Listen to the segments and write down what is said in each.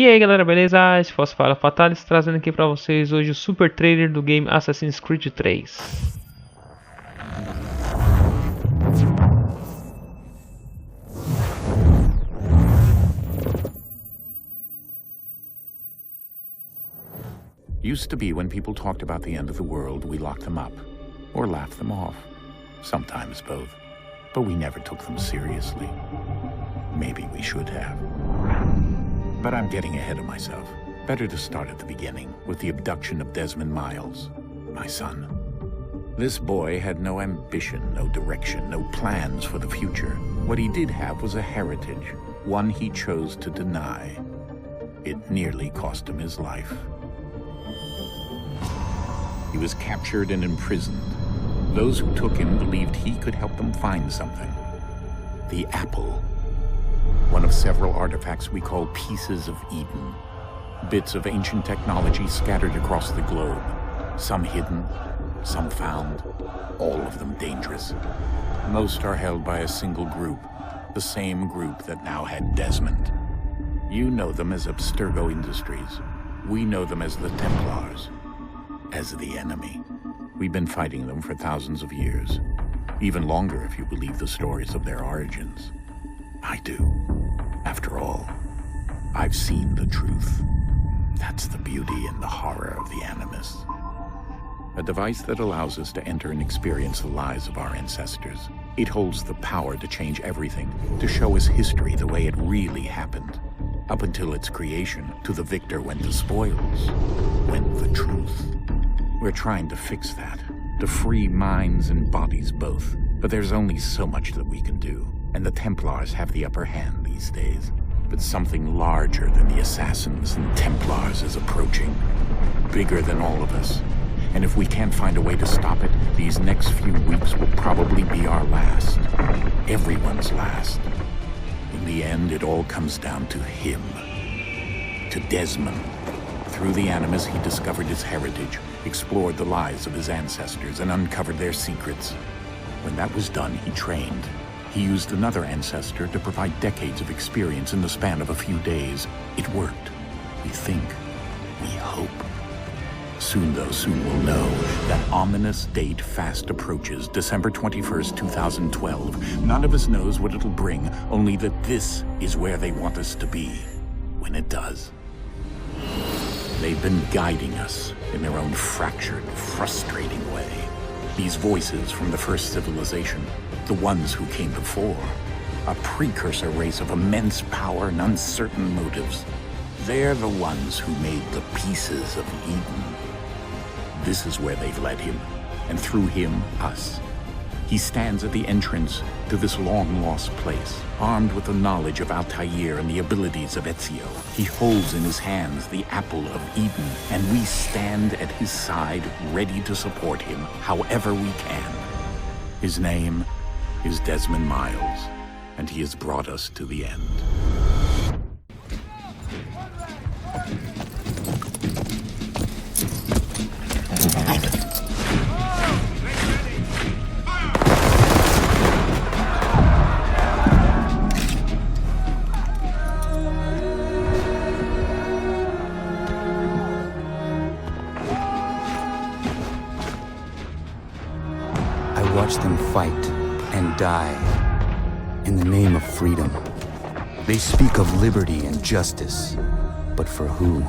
E aí galera, beleza? Esse foi o J.Fatalis trazendo aqui pra vocês hoje o super trailer do game Assassin's Creed 3. Used to be when people talked about the end of the world, we locked them up, or laughed them off. Sometimes both. But we never took them seriously. Maybe we should have. But I'm getting ahead of myself. Better to start at the beginning, with the abduction of Desmond Miles, my son. This boy had no ambition, no direction, no plans for the future. What he did have was a heritage, one he chose to deny. It nearly cost him his life. He was captured and imprisoned. Those who took him believed he could help them find something. The apple. One of several artifacts we call pieces of Eden. Bits of ancient technology scattered across the globe. Some hidden, some found, all of them dangerous. Most are held by a single group, the same group that now had Desmond. You know them as Abstergo Industries. We know them as the Templars. As the enemy. We've been fighting them for thousands of years. Even longer if you believe the stories of their origins. I do. After all, I've seen the truth. That's the beauty and the horror of the Animus. A device that allows us to enter and experience the lives of our ancestors. It holds the power to change everything, to show us history the way it really happened. Up until its creation, to the victor went the spoils, went the truth. We're trying to fix that, to free minds and bodies both. But there's only so much that we can do, and the Templars have the upper hand these days. But something larger than the Assassins and Templars is approaching, bigger than all of us. And if we can't find a way to stop it, these next few weeks will probably be our last. Everyone's last. In the end, it all comes down to him. To Desmond. Through the Animus, he discovered his heritage, explored the lives of his ancestors, and uncovered their secrets. When that was done, he trained. He used another ancestor to provide decades of experience in the span of a few days. It worked. We think. We hope. Soon, though, soon we'll know. That ominous date fast approaches, December 21st, 2012. None of us knows what it'll bring, only that this is where they want us to be. When it does. They've been guiding us in their own fractured, frustrating way. These voices from the first civilization, the ones who came before, a precursor race of immense power and uncertain motives. They're the ones who made the pieces of Eden. This is where they've led him, and through him, us. He stands at the entrance to this long-lost place, armed with the knowledge of Altair and the abilities of Ezio. He holds in his hands the apple of Eden, and we stand at his side, ready to support him however we can. His name is Desmond Miles, and he has brought us to the end. I watch them fight and die in the name of freedom. They speak of liberty and justice, but for who?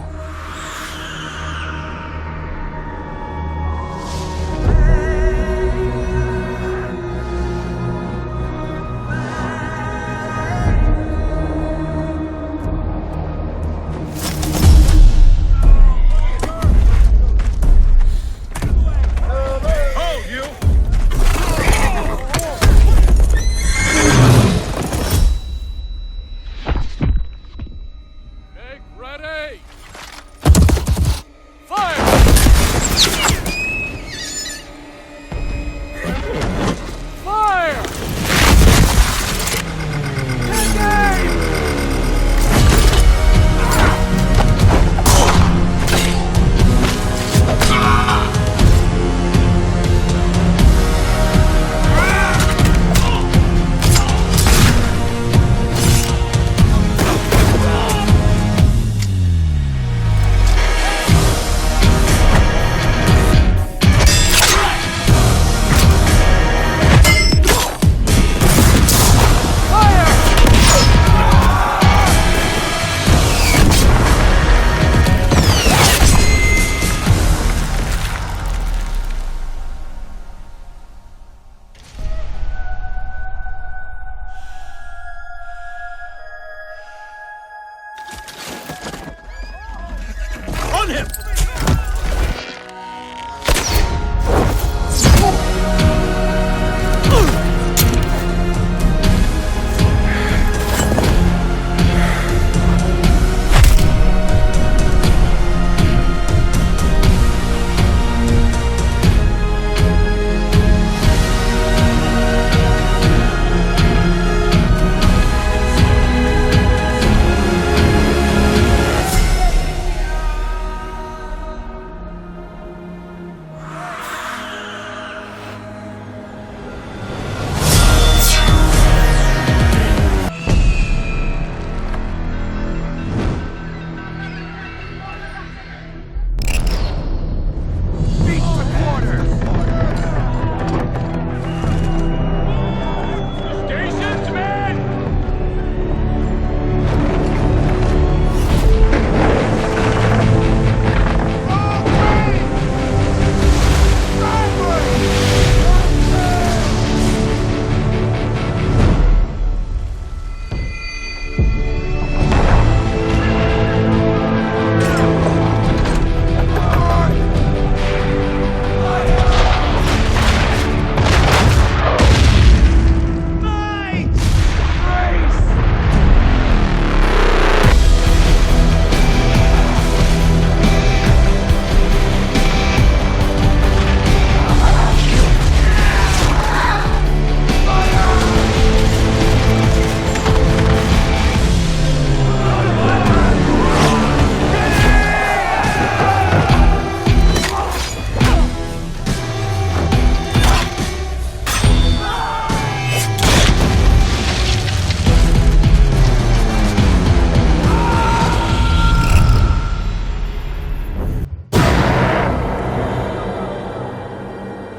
on him!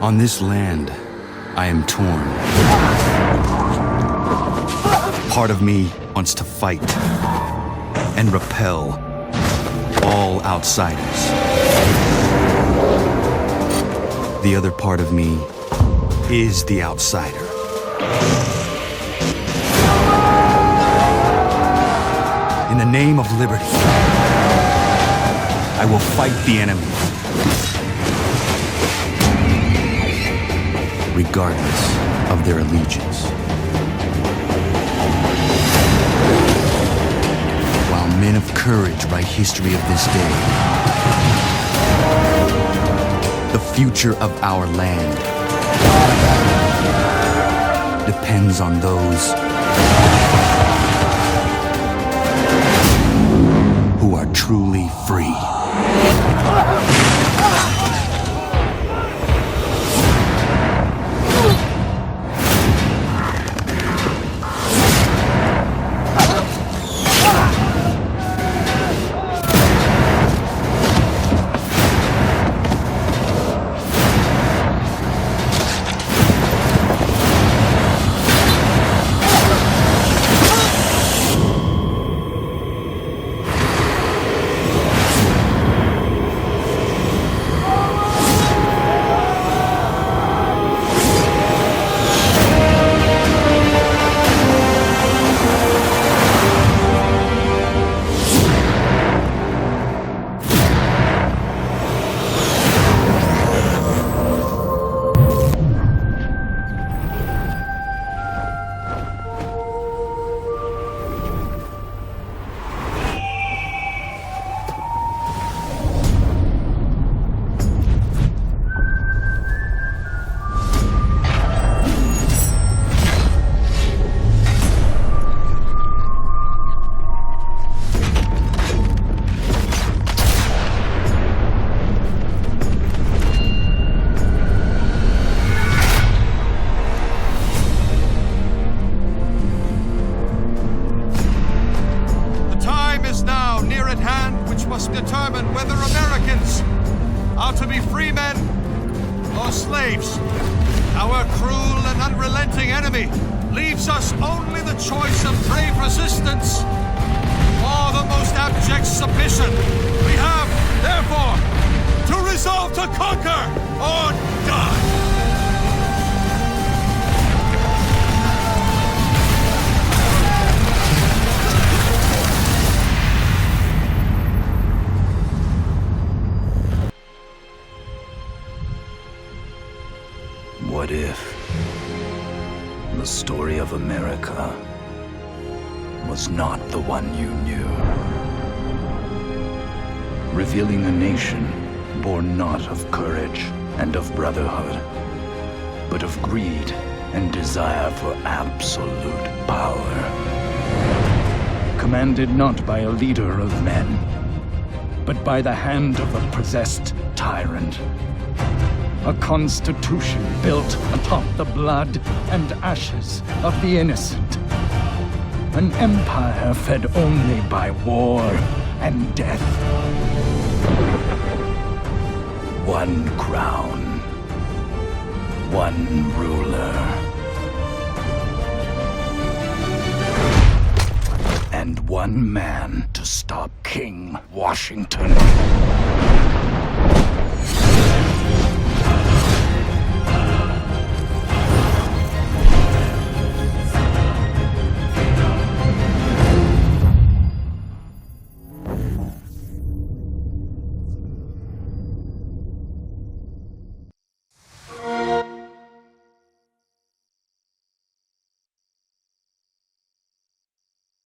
On this land, I am torn. Part of me wants to fight and repel all outsiders. The other part of me is the outsider. In the name of liberty, I will fight the enemy, regardless of their allegiance. While men of courage write history of this day, the future of our land depends on those who are truly free. Determine whether Americans are to be free men or slaves. Our cruel and unrelenting enemy leaves us only the choice of brave resistance or the most abject submission. We have, therefore, to resolve to conquer or die. was not the one you knew. Revealing a nation born not of courage and of brotherhood, but of greed and desire for absolute power. Commanded not by a leader of men, but by the hand of a possessed tyrant. A constitution built atop the blood and ashes of the innocent. An empire fed only by war and death. One crown. One ruler. And one man to stop King Washington.